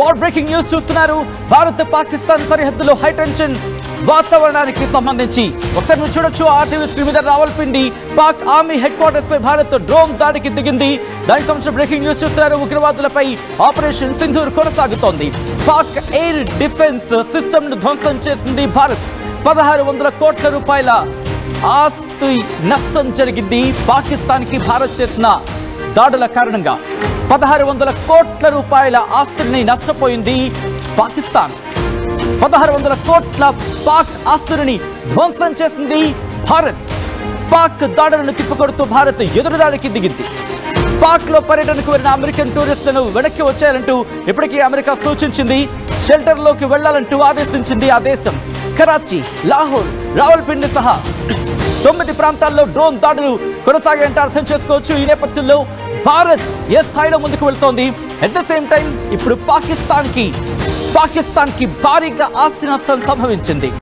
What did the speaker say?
War breaking news చూస్తున్నారు. భారత్ పాకిస్తాన్ సరిహద్దులో high tension వాతావరణానికి సంబంధించి ఒకసారి మీరు చూడొచ్చు. ఆర్టీవీ స్క్రీన్ మీద Rawalpindi Pak army headquarters పై భారత్ డ్రోన్ దాడికి దిగింది. దానికి సంబంధించిన బ్రేకింగ్ న్యూస్ చూస్తున్నారు. ఉగ్రవాదులపై ఆపరేషన్ సింధూర్ కొనసాగుతోంది. పాక్ ఎయిర్ డిఫెన్స్ సిస్టమ్ ను ధ్వంసం చేసింది భారత్. 1600 కోట్ల రూపాయల ఆస్తి నష్టం జరిగింది. పాకిస్తాన్ కి భారత్ చేసిన దాడుల కారణంగా 1600 కోట్ల రూపాయల ఆస్తిని నష్టపోయింది పాకిస్తాన్. 1600 కోట్ల పాక్ ఆస్తులని ధ్వంసం చేసింది భారత్. పాక్ దాడులను తిప్పుకొడుతూ భారత్ ఎదురుదాడికి దిగింది. పాక్ లో పర్యటనకు వెళ్లిన అమెరికన్ టూరిస్టులను వెనక్కి వచ్చేయాలంటూ ఇప్పటికీ అమెరికా సూచించింది. షెల్టర్ లోకి వెళ్లాలంటూ ఆదేశించింది ఆ దేశం. కరాచీ, లాహోర్, రావల్పిండి సహా 9 ప్రాంతాల్లో డ్రోన్ దాడులు కొనసాగాయంటే అర్థం చేసుకోవచ్చు. ఈ నేపథ్యంలో భారత్ ఏ స్థాయిలో ముందుకు వెళ్తోంది. అట్ ద సేమ్ టైం ఇప్పుడు పాకిస్తాన్ కి భారీగా ఆస్తి నష్టం సంభవించింది.